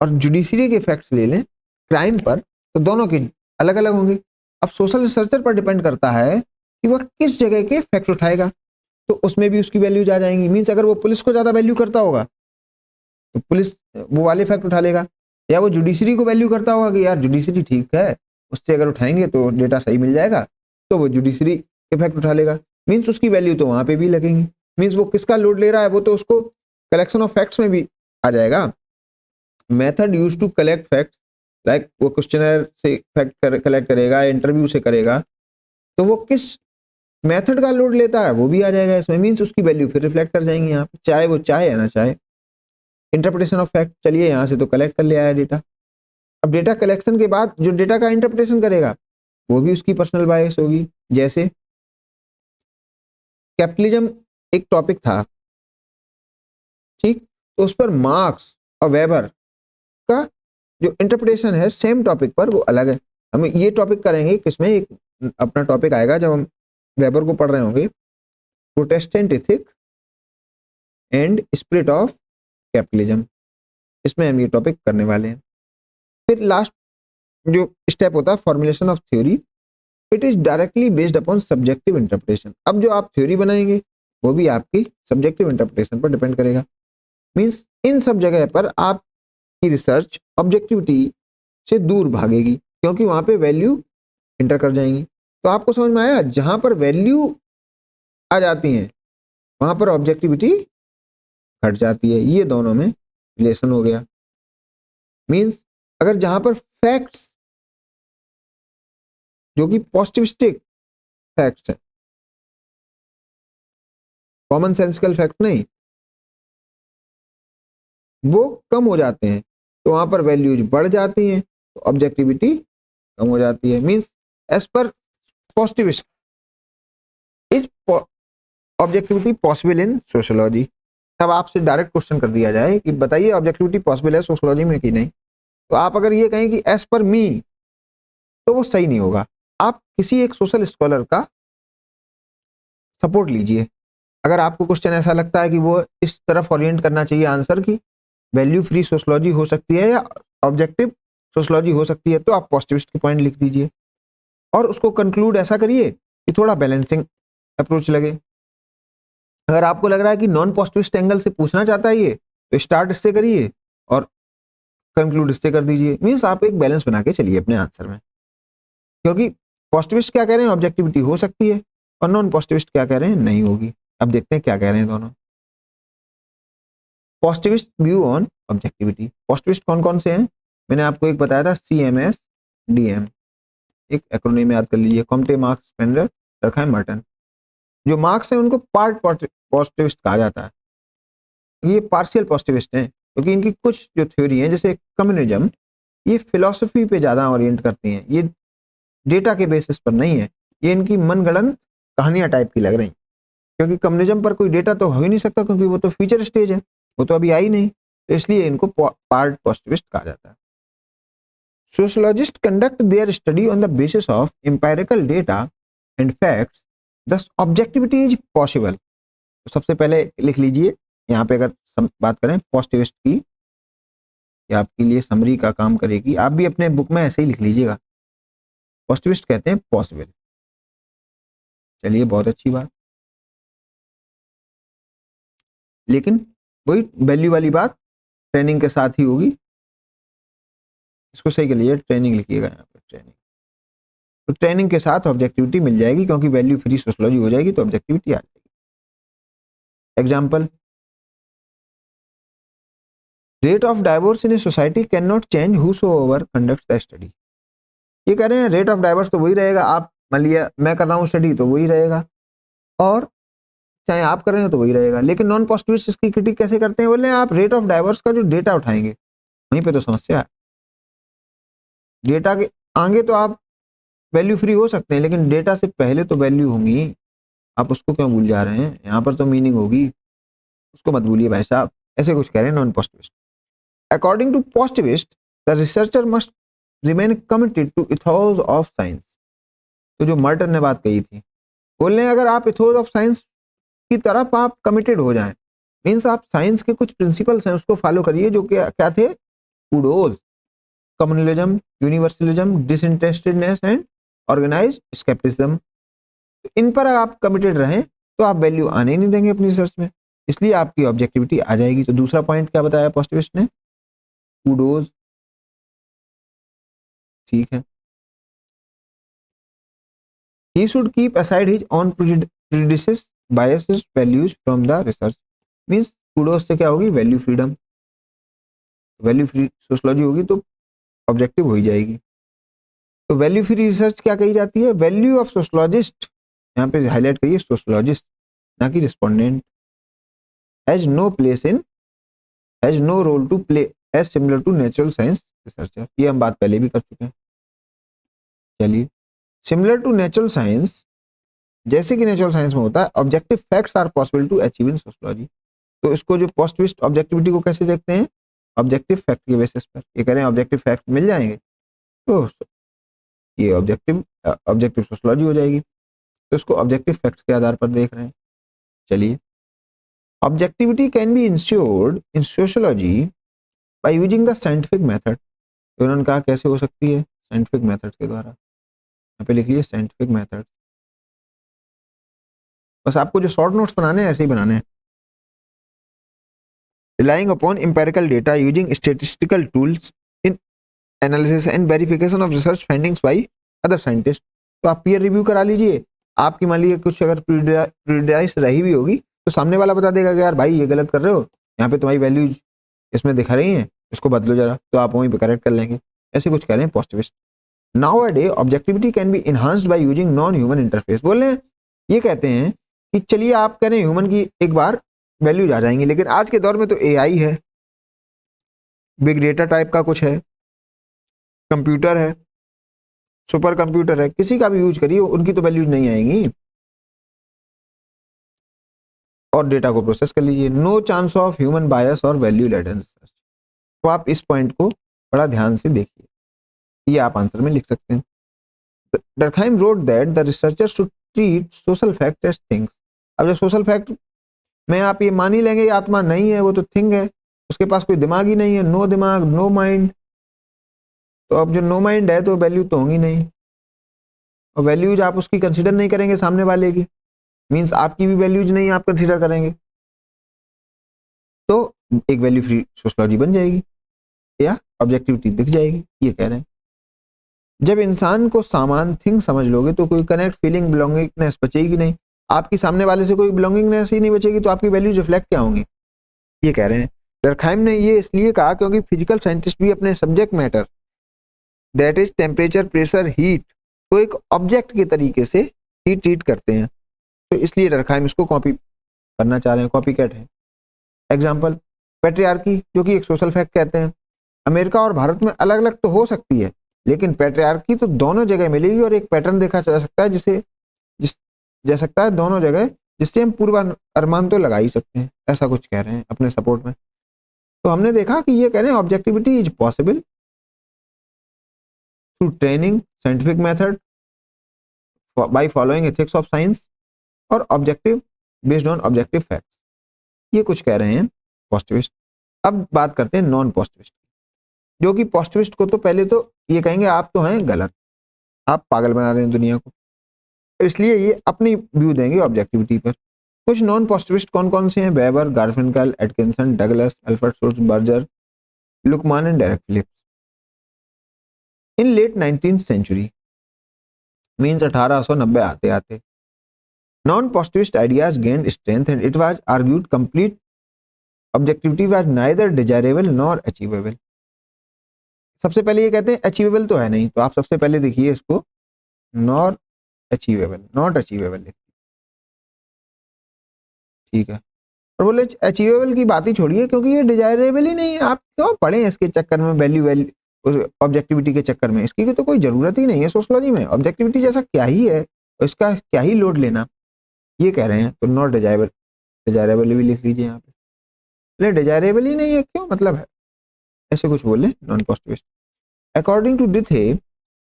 और जुडिशरी के फैक्ट्स ले लें क्राइम पर, तो दोनों के अलग अलग होंगे। अब सोशल रिसर्चर पर डिपेंड करता है कि वह किस जगह के फैक्ट्स उठाएगा, तो उसमें भी उसकी वैल्यूज आ जाएंगी। मीन्स अगर वो पुलिस को ज्यादा वैल्यू करता होगा तो पुलिस वो वाले फैक्ट उठा लेगा, या वो जुडिशरी को वैल्यू करता होगा कि यार जुडिशरी ठीक है, उससे अगर उठाएंगे तो डेटा सही मिल जाएगा, तो वो जुडिशरी के फैक्ट उठा लेगा। मीन्स उसकी वैल्यू तो वहां पे भी लगेंगी। मीन्स वो किसका लोड ले रहा है, वो तो उसको कलेक्शन ऑफ फैक्ट्स में भी आ जाएगा। Method use to collect facts, like वो क्वेश्चनर से फैक्ट कलेक्ट करेगा, इंटरव्यू से करेगा, तो वो किस मेथड का लोड लेता है वो भी आ जाएगा इसमें। मीन्स उसकी वैल्यू फिर रिफ्लेक्ट कर जाएंगी यहाँ पे, चाहे वो चाहे या ना चाहे। इंटरप्रिटेशन ऑफ फैक्ट, चलिए यहाँ से तो कलेक्ट कर ले आया डेटा। अब डेटा कलेक्शन के बाद जो डेटा का इंटरप्रिटेशन करेगा वो भी उसकी पर्सनल बायस होगी। जैसे कैपिटलिज्म एक टॉपिक था, ठीक, तो उस पर मार्क्स और वेबर का जो इंटरप्रिटेशन है सेम टॉपिक पर वो अलग है। हम ये टॉपिक करेंगे किसमें, एक अपना टॉपिक आएगा जब हम वेबर को पढ़ रहे होंगे, Protestant ethic and spirit of capitalism, इसमें हम ये टॉपिक करने वाले हैं। फिर लास्ट जो स्टेप होता है formulation of theory, it is directly based upon subjective interpretation. अब जो आप थ्योरी बनाएंगे वो भी आपकी सब्जेक्टिव इंटरप्रिटेशन पर डिपेंड करेगा। मीन्स इन सब जगह पर आपकी रिसर्च ऑब्जेक्टिविटी से दूर भागेगी, क्योंकि वहां पे वैल्यू इंटर कर जाएंगी। तो आपको समझ में आया, जहां पर वैल्यू आ जाती है वहां पर ऑब्जेक्टिविटी घट जाती है। ये दोनों में रिलेशन हो गया। मीन्स अगर जहां पर फैक्ट्स जो कि पॉजिटिविस्टिक फैक्ट्स है, कॉमन सेंसिकल फैक्ट नहीं, वो कम हो जाते हैं तो वहां पर वैल्यूज बढ़ जाती हैं, तो ऑब्जेक्टिविटी कम हो जाती है। Means as per positivist is objectivity possible in sociology. तब आपसे डायरेक्ट क्वेश्चन कर दिया जाए कि बताइए ऑब्जेक्टिविटी पॉसिबल है सोशियोलॉजी में कि नहीं, तो आप अगर ये कहें कि एज पर मी, तो वो सही नहीं होगा। आप किसी एक सोशल स्कॉलर का सपोर्ट लीजिए। अगर आपको क्वेश्चन ऐसा लगता है कि वो इस तरफ ओरिएंट करना चाहिए आंसर की, वैल्यू फ्री सोशोलॉजी हो सकती है या ऑब्जेक्टिव सोशोलॉजी हो सकती है, तो आप पॉजिटिविस्ट की पॉइंट लिख दीजिए और उसको कंक्लूड ऐसा करिए कि थोड़ा बैलेंसिंग अप्रोच लगे। अगर आपको लग रहा है कि नॉन पॉजिटिविस्ट एंगल से पूछना चाहता है ये, तो स्टार्ट इससे करिए और कंक्लूड इससे कर दीजिए। मीन्स आप एक बैलेंस बना के चलिए अपने आंसर में, क्योंकि पॉजिटिविस्ट क्या कह रहे हैं ऑब्जेक्टिविटी हो सकती है और नॉन पॉजिटिविस्ट क्या कह रहे हैं नहीं होगी। अब देखते हैं क्या कह रहे हैं दोनों। Positivist view on objectivity, positivist कौन कौन से हैं, मैंने आपको एक बताया था CMS DM, एक एक्रोनिम याद कर लीजिए, कॉम्टे मार्क्स स्पेंडर टरखाइम मर्टन। जो मार्क्स हैं उनको पार्ट पॉजिटिविस्ट कहा जाता है, ये पार्शियल पॉजिटिविस्ट हैं, क्योंकि इनकी कुछ जो थ्योरी है जैसे कम्युनिज्म, ये फिलॉसफी पे ज़्यादा ओरिएंट करती हैं, ये डेटा के बेसिस पर नहीं है, ये इनकी मनगढ़ंत कहानियां टाइप की लग रही, क्योंकि कम्युनिज्म पर कोई डेटा तो हो ही नहीं सकता, क्योंकि वो तो फ्यूचर स्टेज है, वो तो अभी आई नहीं, तो इसलिए इनको पार्ट पॉजिटिविस्ट कहा जाता है। Sociologists conduct their study on the basis of empirical data and facts, thus objectivity is possible। तो सबसे पहले लिख लीजिए, यहाँ पे अगर बात करें पॉजिटिविस्ट की, ये आपके लिए समरी का काम करेगी, आप भी अपने बुक में ऐसे ही लिख लीजिएगा, पॉजिटिविस्ट कहते हैं पॉसिबल। चलिए, बहुत अच्छी बात, लेकिन वही वैल्यू वाली बात ट्रेनिंग के साथ ही होगी, इसको सही कर लीजिए, ट्रेनिंग लिखिएगा यहाँ पे, ट्रेनिंग। तो ट्रेनिंग के साथ ऑब्जेक्टिविटी मिल जाएगी, क्योंकि वैल्यू फ्री सोशियोलॉजी हो जाएगी तो ऑब्जेक्टिविटी आ जाएगी। Example, rate of divorce in a society can not change whosoever conducts the study. ये कह रहे हैं रेट ऑफ डाइवोर्स तो वही रहेगा, आप मान लिया मैं कर रहा हूँ स्टडी तो वही रहेगा, और चाहे आप कर रहे हो तो वही रहेगा, लेकिन नॉन पॉजिटिविस्ट इसकी क्रिटिक कैसे करते हैं, बोले आप रेट ऑफ डाइवोर्स का जो डेटा उठाएंगे वहीं पे तो समस्या है। डेटा के आगे तो आप वैल्यू फ्री हो सकते हैं, लेकिन डेटा से पहले तो वैल्यू होंगी, आप उसको क्यों भूल जा रहे हैं, यहाँ पर तो मीनिंग होगी, उसको मत भूलिए भाई साहब, ऐसे कुछ कह रहे हैं non positivist. According to positivist the researcher must remain committed to ethos of science. तो जो मर्टन ने बात कही थी, बोल रहे हैं अगर आप इथोस ऑफ साइंस की तरफ आप कमिटेड हो जाएं, मीन्स आप साइंस के कुछ प्रिंसिपल्स हैं उसको फॉलो करिए, जो क्या थे, kudos, communalism, universalism, disinterestedness and organised scepticism. इन पर आप कमिटेड रहें तो आप वैल्यू आने ही नहीं देंगे अपनी रिसर्च में, इसलिए आपकी ऑब्जेक्टिविटी आ जाएगी। तो दूसरा पॉइंट क्या बताया पॉजिटिविस्ट ने, कूडोज, ठीक है। He should keep aside his on prejudices, biases, values from the research. Means kudos से क्या होगी, value freedom, value free sociology होगी तो ऑब्जेक्टिव हो ही जाएगी। तो वैल्यू फ्री रिसर्च क्या कही जाती है, वैल्यू ऑफ सोशियोलॉजिस्ट, यहाँ पे हाईलाइट करिए सोशियोलॉजिस्ट ना कि respondent, has no place in, has no role to play as similar to natural science researcher. ये हम बात पहले भी कर चुके हैं। चलिए, सिमिलर टू नेचुरल साइंस, जैसे कि नेचुरल साइंस में होता है, objective facts are possible to achieve in sociology. तो इसको जो पॉजिटिविस्ट ऑब्जेक्टिविटी को कैसे देखते हैं, ऑब्जेक्टिव फैक्ट के बेसिस पर। ये कह रहे हैं ऑब्जेक्टिव फैक्ट मिल जाएंगे तो ये ऑब्जेक्टिव सोशियोलॉजी हो जाएगी, तो इसको ऑब्जेक्टिव फैक्ट्स के आधार पर देख रहे हैं। चलिए, objectivity can be insured in sociology by using the scientific method. तो उन्होंने कहा कैसे हो सकती है, साइंटिफिक मेथड के द्वारा, यहाँ पे लिख लीजिए साइंटिफिक मेथड। बस आपको जो शॉर्ट नोट्स बनाने हैं ऐसे ही बनाने हैं। relying upon empirical data using statistical tools in analysis and verification of research findings by other scientists। तो आप पीयर रिव्यू करा लीजिए, आपकी मान लीजिए कुछ अगर प्रीजुडिस रही भी होगी तो सामने वाला बता देगा कि यार भाई ये गलत कर रहे हो, यहाँ पे तुम्हारी वैल्यूज इसमें दिखा रही हैं, इसको बदलो जरा, तो आप वहीं पे करेक्ट कर लेंगे। ऐसे कुछ कह रहे हैं positivist. Now a day objectivity can be enhanced by using non human interface. बोल रहे हैं, ये कहते हैं कि चलिए आप कह रहे हैं ह्यूमन की एक बार वैल्यूज आ जाएंगी, लेकिन आज के दौर में तो एआई है, बिग डेटा टाइप का कुछ है, कंप्यूटर है, सुपर कंप्यूटर है, किसी का भी यूज करिए उनकी तो वैल्यूज नहीं आएंगी, और डेटा को प्रोसेस कर लीजिए। नो चांस ऑफ ह्यूमन बायस और वैल्यू लेडन रिसर्च। तो आप इस पॉइंट को बड़ा ध्यान से देखिए, ये आप आंसर में लिख सकते हैं। Durkheim wrote that the researcher should treat social fact as things. अब जब सोशल फैक्ट में आप ये मान ही लेंगे ये आत्मा नहीं है, वो तो थिंग है, उसके पास कोई दिमाग ही नहीं है, नो दिमाग नो माइंड, तो अब जो नो माइंड है तो वैल्यू तो होंगी नहीं, और वैल्यूज आप उसकी कंसीडर नहीं करेंगे सामने वाले की, मींस आपकी भी वैल्यूज नहीं आप कंसीडर करेंगे, तो एक वैल्यू फ्री सोशियोलॉजी बन जाएगी या ऑब्जेक्टिविटी दिख जाएगी। ये कह रहे हैं जब इंसान को सामान थिंग समझ लोगे तो कोई कनेक्ट फीलिंग बिलोंगिंगनेस बचेगी नहीं, आपकी सामने वाले से कोई बिलोंगिंगनेस ही नहीं बचेगी, तो आपकी वैल्यूज रिफ्लेक्ट क्या होंगी। ये कह रहे हैं। डर्कहाइम ने ये इसलिए कहा क्योंकि फिजिकल साइंटिस्ट भी अपने subject matter that is temperature, pressure, heat को एक ऑब्जेक्ट के तरीके से ही ट्रीट करते हैं, तो इसलिए डर्कहाइम इसको कॉपी करना चाह रहे हैं, कॉपी कैट है। एग्जाम्पल पैट्रियार्की, जो कि एक सोशल फैक्ट कहते हैं। अमेरिका और भारत में अलग अलग तो हो सकती है, लेकिन पैट्रियार्की तो दोनों जगह मिलेगी और एक पैटर्न देखा जा सकता है जा सकता है दोनों जगह, जिससे हम पूर्वानुमान तो लगा ही सकते हैं। ऐसा कुछ कह रहे हैं अपने सपोर्ट में। तो हमने देखा कि ये कह रहे हैं objectivity is possible through training, scientific method, by following ethics of science, और objective based on objective facts. ये कुछ कह रहे हैं पॉजिटिविस्ट। अब बात करते हैं नॉन पॉजिटिविस्ट, जो कि पॉजिटिविस्ट को तो पहले तो ये कहेंगे आप तो हैं गलत, आप पागल बना रहे हैं दुनिया को, इसलिए ये अपनी व्यू देंगे ऑब्जेक्टिविटी पर। कुछ नॉन पॉजिटिविस्ट कौन कौन से हैं? Weber, Garfinkel, Atkinson, Douglas, Alfred Schutz Berger, Luckmann and Derek Phillips. In late 19th century means 1890 आते आते non positivist ideas gained strength and it was argued complete objectivity was neither desirable nor achievable. सबसे पहले ये कहते हैं achievable तो है नहीं, तो आप सबसे पहले देखिए इसको नॉट अचीवेबल लिखिए, ठीक है। और बोले अचीवेबल की बात ही छोड़िए, क्योंकि ये डिजायरेबल ही नहीं है, आप क्यों पढ़े इसके चक्कर में, वैल्यू ऑब्जेक्टिविटी के चक्कर में, इसकी तो कोई जरूरत ही नहीं है सोशलॉजी में। ऑब्जेक्टिविटी जैसा क्या ही है, इसका क्या ही लोड लेना, ये कह रहे हैं। तो नॉट डिजायरेबल भी लिख लीजिए यहाँ पे, डिजायरेबल ही नहीं है क्यों मतलब है, ऐसे कुछ बोले non positivist. According to the,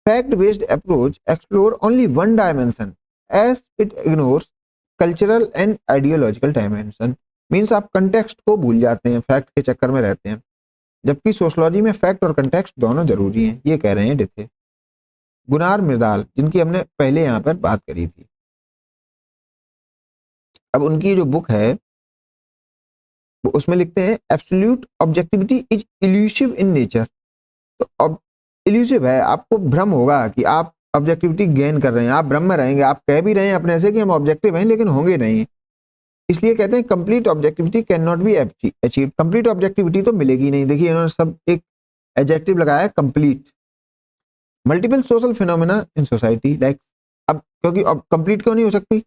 fact based approach explore only one dimension as it ignores cultural and ideological dimension। Means आप कंटेक्स्ट को भूल जाते हैं, फैक्ट के चक्कर में रहते हैं, जबकि सोशलॉजी में फैक्ट और कंटेक्स्ट दोनों जरूरी हैं, ये कह रहे हैं डिथे। गुनार मिर्दाल, जिनकी हमने पहले यहाँ पर बात करी थी, अब उनकी जो बुक है वो उसमें लिखते हैं absolute objectivity is elusive in nature. तो अब इल्यूसिव है, आपको भ्रम होगा कि आप ऑब्जेक्टिविटी गेन कर रहे हैं, आप भ्रम में रहेंगे, आप कह भी रहे हैं अपने से कि हम ऑब्जेक्टिव हैं, लेकिन होंगे नहीं। इसलिए कहते हैं complete objectivity can not be achieve. Complete objectivity तो मिलेगी नहीं। देखिए इन्होंने सब एक एडजेक्टिव लगाया है complete. Multiple social phenomena in society like, अब क्योंकि अब कंप्लीट क्यों नहीं हो सकती?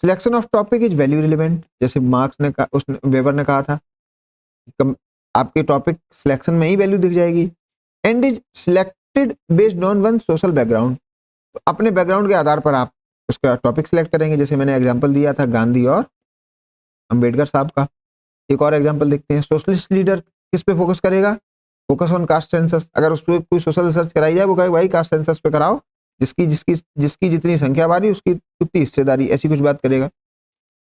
Selection of topic is value relevant, जैसे मार्क्स ने कहा, उसने वेबर ने कहा था आपके टॉपिक सिलेक्शन में ही वैल्यू दिख जाएगी। And is selected based on one social background, तो अपने बैकग्राउंड के आधार पर आप उसका टॉपिक सिलेक्ट करेंगे। जैसे मैंने एग्जांपल दिया था गांधी और अंबेडकर साहब का। एक और एग्जांपल देखते हैं, सोशलिस्ट लीडर किस पे फोकस करेगा? Focus on caste census. अगर उसको कोई सोशल रिसर्च कराई जाए, वो कहे भाई कास्ट सेंसस पे कराओ, जिसकी जिसकी जिसकी जितनी संख्या बारी उसकी उतनी हिस्सेदारी, ऐसी कुछ बात करेगा।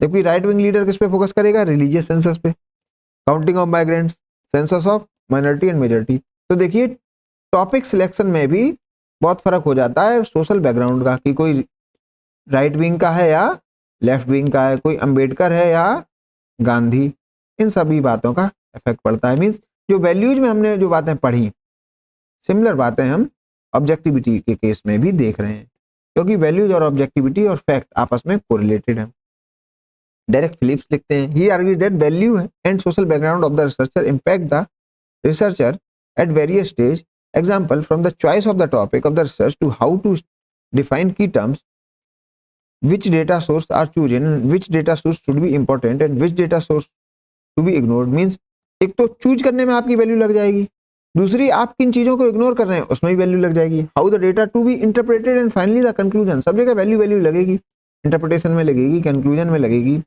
जबकि राइट विंग लीडर किस पे फोकस करेगा? रिलीजियस सेंसस पे, counting of migrants, census of minority and majority. तो देखिए टॉपिक सिलेक्शन में भी बहुत फर्क हो जाता है सोशल बैकग्राउंड का, कि कोई राइट विंग का है या लेफ्ट विंग का है, कोई अंबेडकर है या गांधी, इन सभी बातों का इफेक्ट पड़ता है। मीन्स जो वैल्यूज में हमने जो बातें पढ़ी, सिमिलर बातें हम ऑब्जेक्टिविटी के केस में भी देख रहे हैं, क्योंकि वैल्यूज और ऑब्जेक्टिविटी और फैक्ट आपस में कोरिलेटेड है। डेरेक फिलिप्स लिखते हैं, he argued that value and social background of the researcher impact the researcher at various stage. Example, from the choice of the topic of the research to how to define key terms, which data source are chosen, which data source should be important and which data source to be ignored। Means एक तो choose करने में आपकी value लग जाएगी, दूसरी आप किन चीजों को इग्नोर कर रहे हैं उसमें भी वैल्यू लग जाएगी। How the data to be interpreted and finally the conclusion, सब जगह वैल्यू लगेगी, इंटरप्रिटेशन में लगेगी, कंक्लूजन में लगेगी,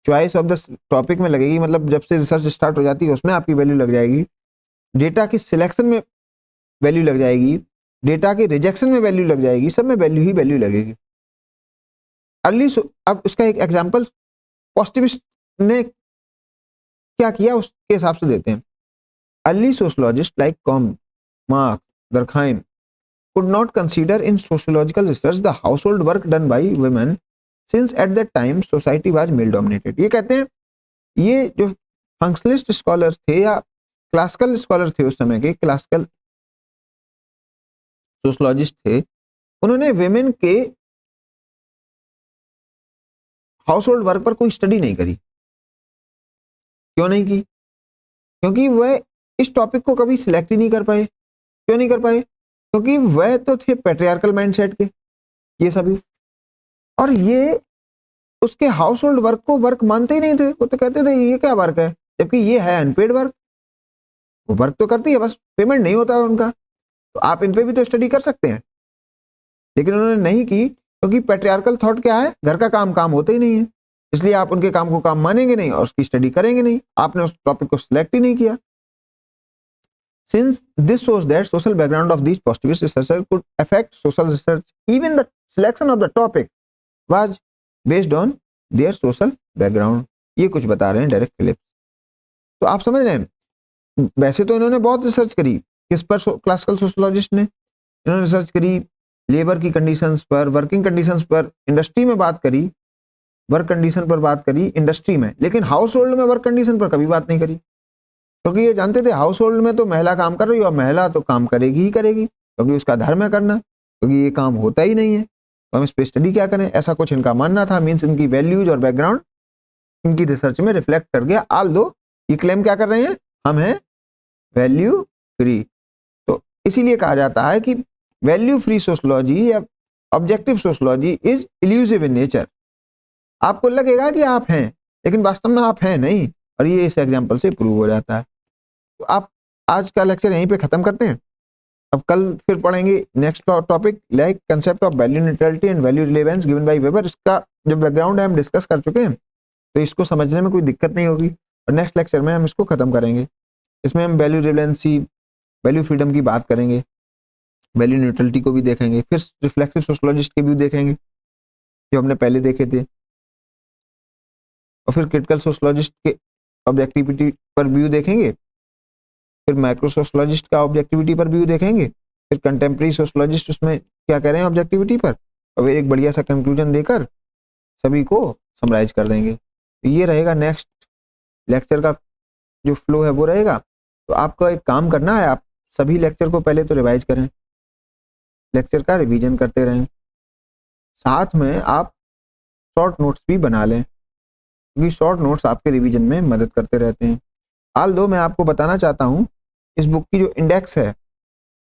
चॉइस ऑफ द टॉपिक में लगेगी, मतलब जब से रिसर्च स्टार्ट हो जाती है उसमें आपकी वैल्यू लग जाएगी, डेटा की सिलेक्शन में वैल्यू लग जाएगी, डेटा के रिजेक्शन में वैल्यू लग जाएगी, सब में वैल्यू ही वैल्यू लगेगी। अब उसका एक एग्जांपल पॉजिटिविस्ट ने क्या किया उसके हिसाब से देते हैं। Early sociologist like com, marks, दरखाइम could not consider in sociological research the household work done by women since at that time society was male dominated। ये कहते हैं ये जो फंक्शनलिस्ट स्कॉलर थे या क्लासिकल स्कॉलर थे उस समय के, क्लासिकल सोशलॉजिस्ट थे, उन्होंने वेमेन के हाउस होल्ड वर्क पर कोई स्टडी नहीं करी। क्यों नहीं की? क्योंकि वह इस टॉपिक को कभी सिलेक्ट ही नहीं कर पाए। क्यों नहीं कर पाए? क्योंकि वह तो थे पैट्रियार्कल माइंडसेट के ये सभी, और ये उसके हाउस होल्ड वर्क को वर्क मानते ही नहीं थे। वो तो कहते थे ये क्या वर्क है, जबकि ये है अनपेड वर्क, वो वर्क तो करती है, बस पेमेंट नहीं होता है उनका। तो आप इन पे भी तो स्टडी कर सकते हैं, लेकिन उन्होंने नहीं की, क्योंकि पैट्रियार्कल थॉट क्या है, घर का काम काम होता ही नहीं है, इसलिए आप उनके काम को काम मानेंगे नहीं और उसकी स्टडी करेंगे नहीं, आपने उस टॉपिक को सिलेक्ट ही नहीं किया। Since this shows that social background of these positivist researchers could affect social research, even the selection of the topic was based on their social background। ये कुछ बता रहे हैं डायरेक्ट फिलिप्स। तो आप समझ रहे हैं, वैसे तो इन्होंने बहुत रिसर्च करी, किस पर, क्लासिकल सोशोलॉजिस्ट ने, इन्होंने रिसर्च करी लेबर की कंडीशंस पर, वर्किंग कंडीशंस पर, इंडस्ट्री में बात करी, वर्क कंडीशन पर बात करी इंडस्ट्री में, लेकिन हाउस होल्ड में वर्क कंडीशन पर कभी बात नहीं करी, क्योंकि ये जानते थे हाउस होल्ड में तो महिला काम कर रही है और महिला तो काम करेगी ही करेगी, क्योंकि उसका धर्म है करना, क्योंकि ये काम होता ही नहीं है, तो हम इस पर स्टडी क्या करें, ऐसा कुछ इनका मानना था। मीन्स इनकी वैल्यूज और बैकग्राउंड इनकी रिसर्च में रिफ्लेक्ट कर गया। आल दो ये क्लेम क्या कर रहे हैं, हम हैं वैल्यू फ्री। तो इसीलिए कहा जाता है कि वैल्यू फ्री सोशोलॉजी या objective sociology is elusive in nature. आपको लगेगा कि आप हैं, लेकिन वास्तव में आप हैं नहीं, और ये इस एग्जाम्पल से प्रूव हो जाता है। तो आप आज का लेक्चर यहीं पे खत्म करते हैं, अब कल फिर पढ़ेंगे next topic, like concept of value neutrality and value relevance given by weber. इसका जो बैकग्राउंड है हम डिस्कस कर चुके हैं, तो इसको समझने में कोई दिक्कत नहीं होगी, और नेक्स्ट लेक्चर में हम इसको खत्म करेंगे। इसमें हम वैल्यू रिलेवेंसी, वैल्यू फ्रीडम की बात करेंगे, वैल्यू न्यूट्रलिटी को भी देखेंगे, फिर रिफ्लेक्सिव सोशोलॉजिस्ट के व्यू देखेंगे जो हमने पहले देखे थे, और फिर क्रिटिकल सोशोलॉजिस्ट के ऑब्जेक्टिविटी पर व्यू देखेंगे, फिर माइक्रो सोशोलॉजिस्ट का ऑब्जेक्टिविटी पर व्यू देखेंगे, फिर कंटेम्प्रेरी सोशोलॉजिस्ट उसमें क्या कह रहे हैं ऑब्जेक्टिविटी पर, और फिर एक बढ़िया सा कंक्लूजन देकर सभी को समराइज कर देंगे। तो ये रहेगा नेक्स्ट लेक्चर का जो फ्लो है वो रहेगा। तो आपको एक काम करना है, आप सभी लेक्चर को पहले तो रिवाइज करें, लेक्चर का रिवीजन करते रहें, साथ में आप शॉर्ट नोट्स भी बना लें, क्योंकि शॉर्ट नोट्स आपके रिवीजन में मदद करते रहते हैं। हाल दो मैं आपको बताना चाहता हूँ, इस बुक की जो इंडेक्स है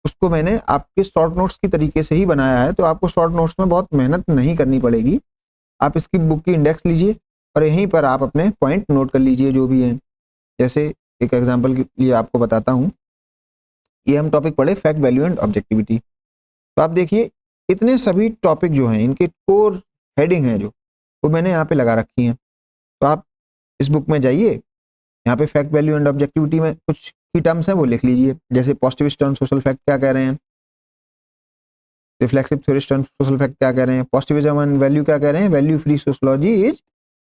उसको मैंने आपके शॉर्ट नोट्स की तरीके से ही बनाया है, तो आपको शॉर्ट नोट्स में बहुत मेहनत नहीं करनी पड़ेगी। आप इसकी बुक की इंडेक्स लीजिए और यहीं पर आप अपने पॉइंट नोट कर लीजिए जो भी हैं। जैसे एक एग्जांपल के लिए आपको बताता हूँ, ये हम टॉपिक पढ़े फैक्ट, वैल्यू एंड ऑब्जेक्टिविटी। तो आप देखिए इतने सभी टॉपिक जो हैं इनके कोर हेडिंग हैं जो वो मैंने यहाँ पे लगा रखी हैं। तो आप इस बुक में जाइए, यहाँ पे फैक्ट, वैल्यू एंड ऑब्जेक्टिविटी में कुछ की टर्म्स हैं वो लिख लीजिए, जैसे पॉजिटिविस्ट ऑन सोशल फैक्ट क्या कह रहे हैं, reflexive theorist on social fact क्या कह रहे हैं, पॉजिटिविज्म एंड वैल्यू क्या कह रहे हैं, value free sociology is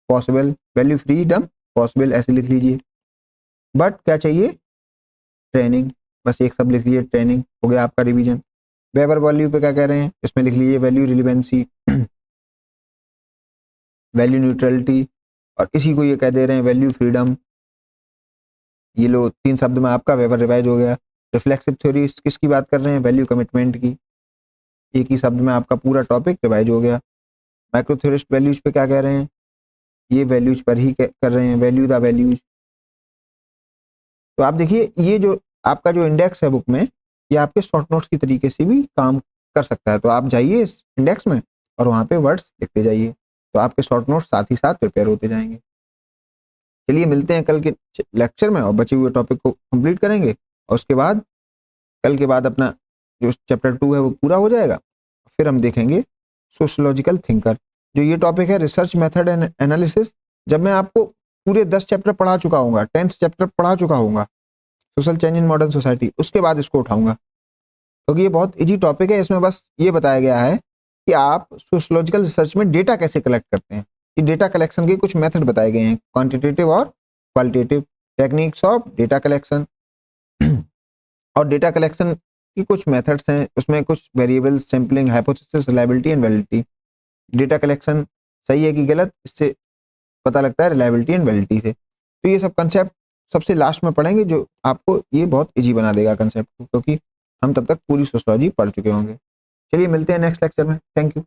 possible, value freedom possible, ऐसे लिख लीजिए। बट क्या चाहिए, ट्रेनिंग, बस एक सब लिख लीजिए, ट्रेनिंग हो गया आपका रिवीजन। वेबर वैल्यू पे क्या कह रहे हैं, इसमें लिख लीजिए वैल्यू रिलेवेंसी, वैल्यू न्यूट्रलिटी, और इसी को ये कह दे रहे हैं वैल्यू फ्रीडम। ये लो 3 शब्द में आपका वेबर रिवाइज हो गया। रिफ्लेक्सिव थ्योरी किसकी बात कर रहे हैं, वैल्यू कमिटमेंट की, एक ही शब्द में आपका पूरा टॉपिक रिवाइज हो गया। माइक्रो थ्योरिस्ट वैल्यूज पे क्या कह रहे हैं, ये वैल्यूज पर ही कर रहे हैं, वैल्यू द वैल्यूज। तो आप देखिए ये जो आपका जो इंडेक्स है बुक में, ये आपके शॉर्ट नोट्स की तरीके से भी काम कर सकता है। तो आप जाइए इस इंडेक्स में और वहाँ पे वर्ड्स लिखते जाइए, तो आपके शॉर्ट नोट्स साथ ही साथ प्रिपेयर होते जाएंगे। चलिए मिलते हैं कल के लेक्चर में और बचे हुए टॉपिक को कंप्लीट करेंगे, और उसके बाद कल के बाद अपना जो चैप्टर 2 है वो पूरा हो जाएगा। फिर हम देखेंगे सोशोलॉजिकल थिंकर, जो ये टॉपिक है रिसर्च मेथड एंड एनालिसिस। जब मैं आपको पूरे 10 चैप्टर पढ़ा चुका हूँगा, 10th चैप्टर पढ़ा चुका हूँगा, social change in modern society, उसके बाद इसको उठाऊंगा, क्योंकि ये बहुत इजी टॉपिक है। इसमें बस ये बताया गया है कि आप सोशोलॉजिकल रिसर्च में डेटा कैसे कलेक्ट करते हैं, कि डेटा कलेक्शन के कुछ मेथड बताए गए हैं, क्वांटिटेटिव और qualitative techniques of data collection. और डेटा कलेक्शन की कुछ मेथड्स हैं, उसमें कुछ variables, sampling, hypothesis, reliability and validity. Data collection सही है कि गलत, इससे पता लगता है रिलायबिलिटी एंड वैलिडिटी से। तो ये सब कंसेप्ट सबसे लास्ट में पढ़ेंगे, जो आपको ये बहुत इजी बना देगा कंसेप्ट को, क्योंकि हम तब तक पूरी सोशोलॉजी पढ़ चुके होंगे। चलिए मिलते हैं नेक्स्ट लेक्चर में, थैंक यू।